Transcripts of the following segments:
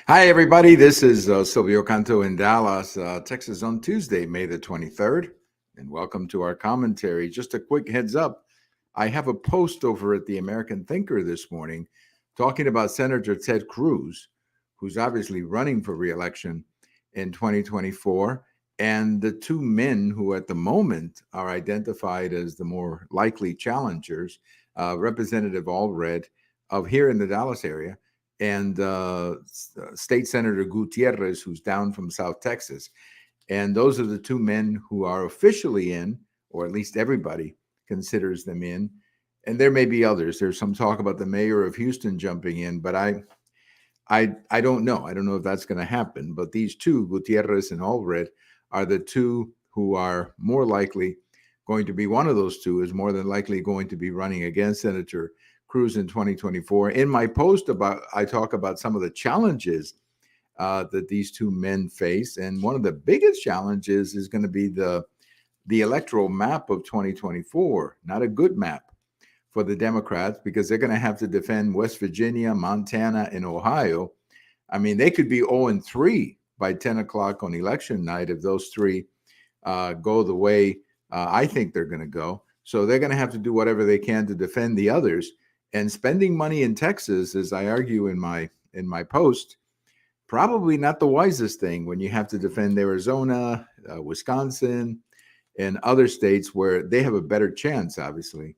Hi, everybody. This is Silvio Canto in Dallas, Texas on Tuesday, May the 23rd. And welcome to our commentary. Just a quick heads up. I have a post over at the American Thinker this morning talking about Senator Ted Cruz, who's obviously running for reelection in 2024, and the two men who at the moment are identified as the more likely challengers, Representative Allred of here in the Dallas area and State Senator Gutierrez, who's down from South Texas. And those are the two men who are officially in, or at least everybody considers them in. And there may be others. There's some talk about the mayor of Houston jumping in, but I don't know. I don't know if that's going to happen. But these two, Gutierrez and Allred, are the two who are more likely going to be. One of those two is more than likely going to be running against Senator Cruz in 2024. In my post I talk about some of the challenges that these two men face, and one of the biggest challenges is going to be the electoral map of 2024. Not a good map for the Democrats because they're going to have to defend West Virginia, Montana, and Ohio. I mean, they could be 0-3 by 10 o'clock on election night if those three go the way I think they're going to go. So they're going to have to do whatever they can to defend the others. And spending money in Texas, as I argue in my post, probably not the wisest thing when you have to defend Arizona, Wisconsin, and other states where they have a better chance, obviously,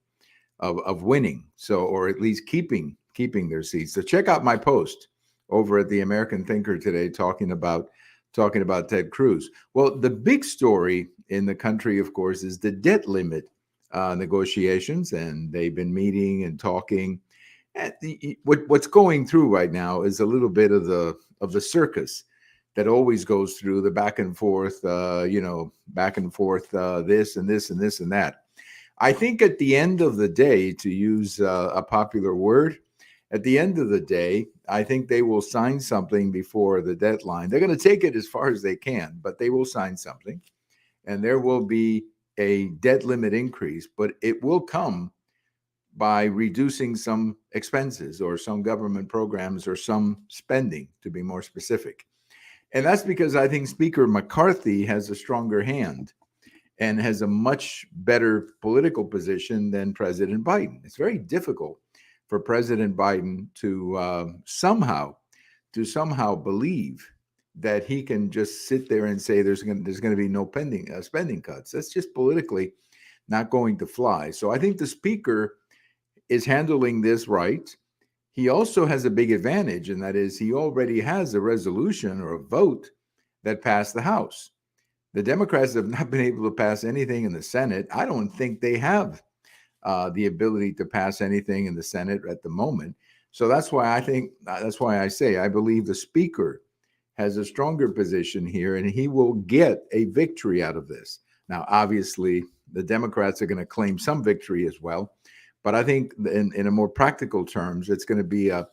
of winning. So, or at least keeping their seats. So check out my post over at the American Thinker today, talking about Ted Cruz. Well, the big story in the country, of course, is the debt limit negotiations, and they've been meeting and talking. And what's going through right now is a little bit of the circus that always goes through, the back and forth, this and this and this and that. I think at the end of the day, to use a popular word, at the end of the day, I think they will sign something before the deadline. They're going to take it as far as they can, but they will sign something, and there will be a debt limit increase, but it will come by reducing some expenses or some government programs or some spending, to be more specific. And that's because I think Speaker McCarthy has a stronger hand and has a much better political position than President Biden. It's very difficult for President Biden to somehow believe that he can just sit there and say there's going to be no pending spending cuts. That's just politically not going to fly. So I think the speaker is handling this right. He also has a big advantage, and that is he already has a resolution or a vote that passed the House. The Democrats have not been able to pass anything in the Senate. I don't think they have the ability to pass anything in the Senate at the moment. So that's why I say I believe the speaker has a stronger position here, and he will get a victory out of this. Now, obviously, the Democrats are going to claim some victory as well, but I think in a more practical terms, it's going to be a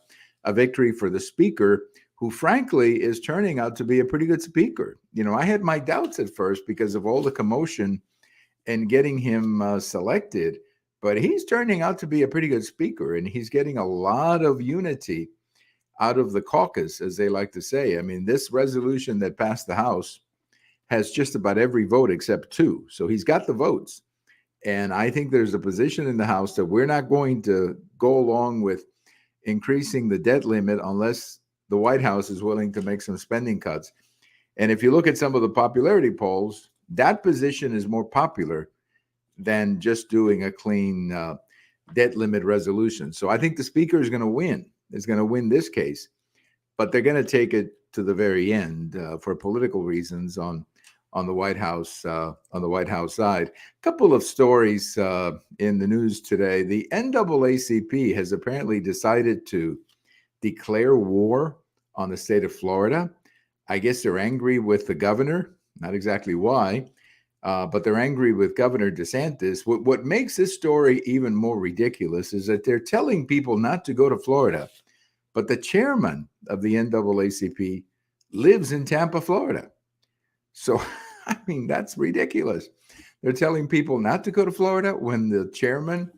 victory for the speaker, who frankly is turning out to be a pretty good speaker. You know, I had my doubts at first because of all the commotion and getting him selected, but he's turning out to be a pretty good speaker, and he's getting a lot of unity out of the caucus, as they like to say. I mean, this resolution that passed the House has just about every vote except two. So he's got the votes. And I think there's a position in the House that we're not going to go along with increasing the debt limit unless the White House is willing to make some spending cuts. And if you look at some of the popularity polls, that position is more popular than just doing a clean debt limit resolution. So I think the speaker is going to win. Is going to win this case, but they're going to take it to the very end for political reasons on the White House side. A couple of stories in the news today. The NAACP has apparently decided to declare war on the state of Florida. I guess they're angry with the governor. Not exactly why, but they're angry with Governor DeSantis. What makes this story even more ridiculous is that they're telling people not to go to Florida, but the chairman of the NAACP lives in Tampa, Florida. So, I mean, that's ridiculous. They're telling people not to go to Florida when the chairman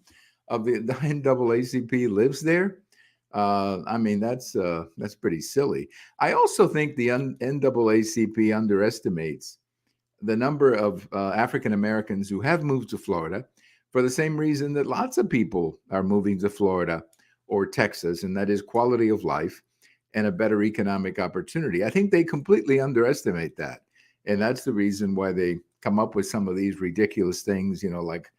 of the NAACP lives there. I mean, that's pretty silly. I also think the NAACP underestimates the number of African Americans who have moved to Florida for the same reason that lots of people are moving to Florida or Texas, and that is quality of life and a better economic opportunity. I think they completely underestimate that. And that's the reason why they come up with some of these ridiculous things, like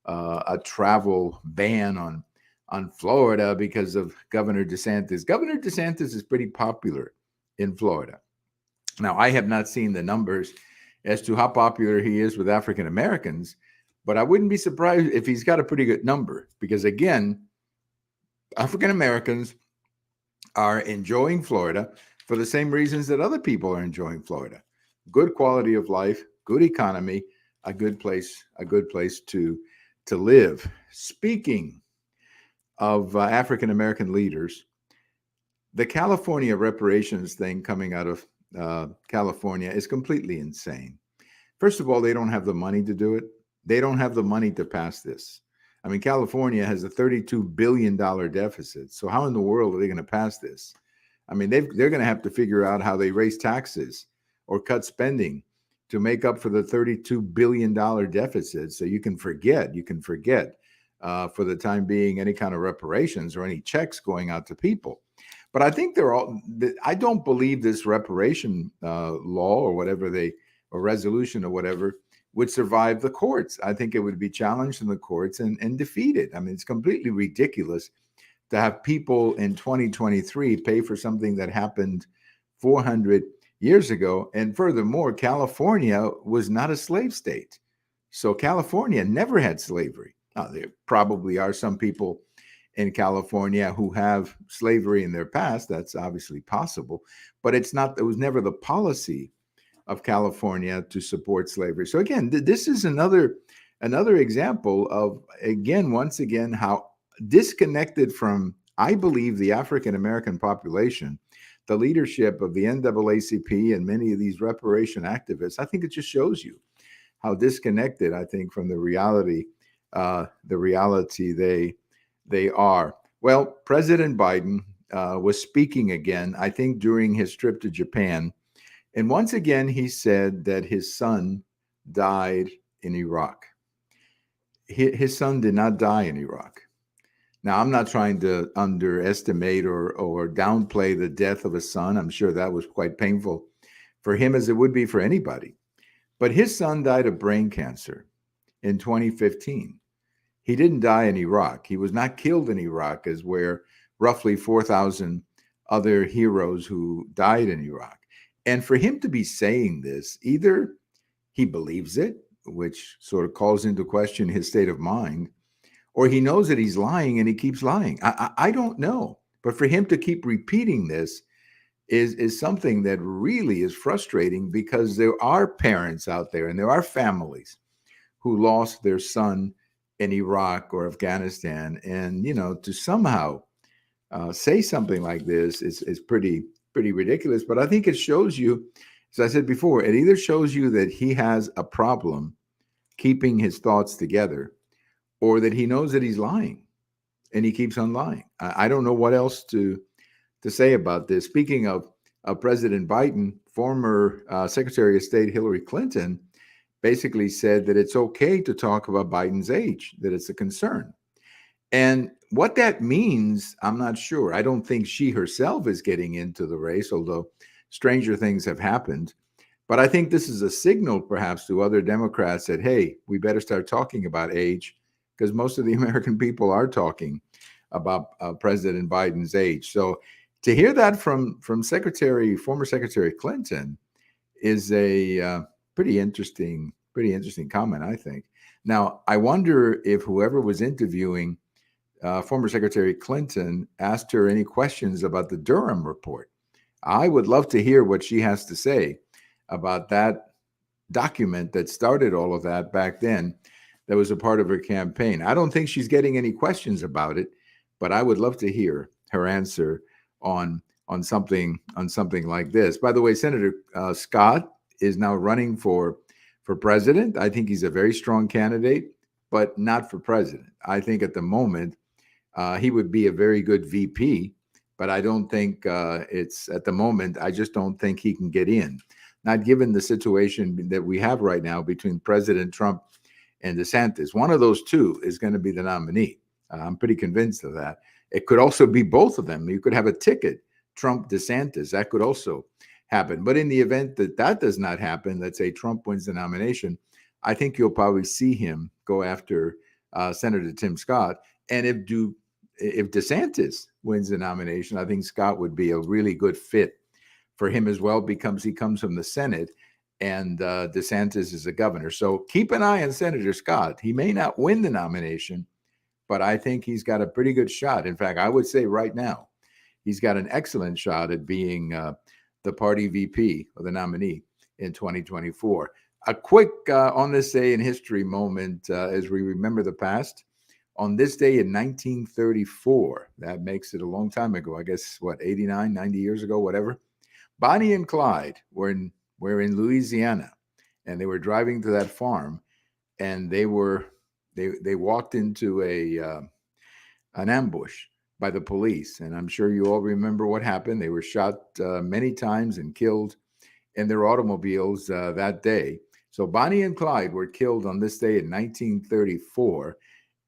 a travel ban on Florida because of Governor DeSantis. Governor DeSantis is pretty popular in Florida. Now, I have not seen the numbers as to how popular he is with African Americans, but I wouldn't be surprised if he's got a pretty good number because, again, African Americans are enjoying Florida for the same reasons that other people are enjoying Florida. Good quality of life, good economy, a good place to live. Speaking of African American leaders, the California reparations thing coming out of California is completely insane. First of all, they don't have the money to do it. They don't have the money to pass this. I mean, California has a $32 billion deficit. So how in the world are they going to pass this? I mean, they're going to have to figure out how they raise taxes or cut spending to make up for the $32 billion deficit. So you can forget for the time being any kind of reparations or any checks going out to people. But I think I don't believe this reparation law or whatever or resolution or whatever would survive the courts. I think it would be challenged in the courts and defeated. I mean, it's completely ridiculous to have people in 2023 pay for something that happened 400 years ago. And furthermore, California was not a slave state. So California never had slavery. Now, there probably are some people in California who have slavery in their past. That's obviously possible, but it was never the policy of California to support slavery. So again, this is another example of, once again, how disconnected from, I believe, the African American population, the leadership of the NAACP and many of these reparation activists. I think it just shows you how disconnected, I think, from the reality they are. Well, President Biden was speaking again, I think, during his trip to Japan. And once again, he said that his son died in Iraq. His son did not die in Iraq. Now, I'm not trying to underestimate or downplay the death of a son. I'm sure that was quite painful for him, as it would be for anybody. But his son died of brain cancer in 2015. He didn't die in Iraq. He was not killed in Iraq, as where roughly 4,000 other heroes who died in Iraq. And for him to be saying this, either he believes it, which sort of calls into question his state of mind, or he knows that he's lying and he keeps lying. I don't know. But for him to keep repeating this is something that really is frustrating, because there are parents out there and there are families who lost their son in Iraq or Afghanistan. And, to somehow say something like this is pretty ridiculous. But I think it shows you, as I said before, it either shows you that he has a problem keeping his thoughts together, or that he knows that he's lying and he keeps on lying. I don't know what else to say about this. Speaking of President Biden, former Secretary of State Hillary Clinton basically said that it's okay to talk about Biden's age, that it's a concern. And what that means, I'm not sure. I don't think she herself is getting into the race, although stranger things have happened. But I think this is a signal perhaps to other Democrats that, hey, we better start talking about age, because most of the American people are talking about President Biden's age. So to hear that from former Secretary Clinton is a pretty interesting comment, I think. Now, I wonder if whoever was interviewing former Secretary Clinton asked her any questions about the Durham report. I would love to hear what she has to say about that document that started all of that back then, that was a part of her campaign. I don't think she's getting any questions about it, but I would love to hear her answer on something like this. By the way, Senator Scott is now running for president. I think he's a very strong candidate, but not for president. I think at the moment he would be a very good VP but I don't think it's at the moment. I just don't think he can get in, not given the situation that we have right now between President Trump and DeSantis. One of those two is going to be the nominee. I'm pretty convinced of that. It could also be both of them. You could have a ticket, Trump DeSantis. That could also happen. But in the event that that does not happen, let's say Trump wins the nomination, I think you'll probably see him go after Senator Tim Scott. And if DeSantis wins the nomination, I think Scott would be a really good fit for him as well, because he comes from the Senate and DeSantis is a governor. So keep an eye on Senator Scott. He may not win the nomination, but I think he's got a pretty good shot. In fact, I would say right now, he's got an excellent shot at being the party VP or the nominee in 2024. A quick on this day in history moment as we remember the past. On this day in 1934, that makes it a long time ago, I guess, 89, 90 years ago, whatever. Bonnie and Clyde were in Louisiana, and they were driving to that farm, and they walked into an ambush by the police. And I'm sure you all remember what happened. They were shot many times and killed in their automobiles that day. So Bonnie and Clyde were killed on this day in 1934.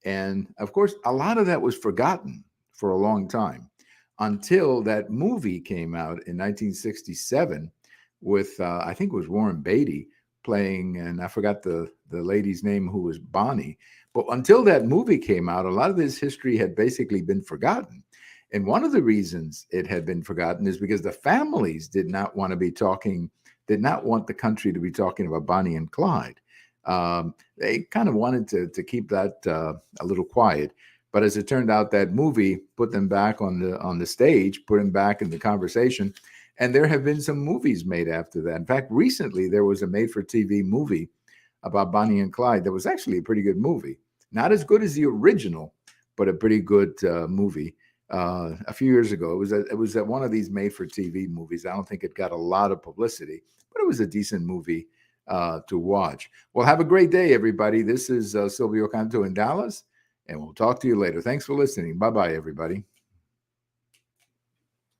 And of course, a lot of that was forgotten for a long time until that movie came out in 1967 with, I think it was Warren Beatty playing, and I forgot the lady's name who was Bonnie. But until that movie came out, a lot of this history had basically been forgotten. And one of the reasons it had been forgotten is because the families did not want the country to be talking about Bonnie and Clyde. They kind of wanted to keep that a little quiet. But as it turned out, that movie put them back on the stage, put them back in the conversation. And there have been some movies made after that. In fact, recently there was a made-for-TV movie about Bonnie and Clyde that was actually a pretty good movie. Not as good as the original, but a pretty good movie. A few years ago, it was at one of these made-for-TV movies. I don't think it got a lot of publicity, but it was a decent movie to watch. Well, have a great day, everybody. This is Silvio Canto in Dallas, and we'll talk to you later. Thanks for listening. Bye-bye, everybody.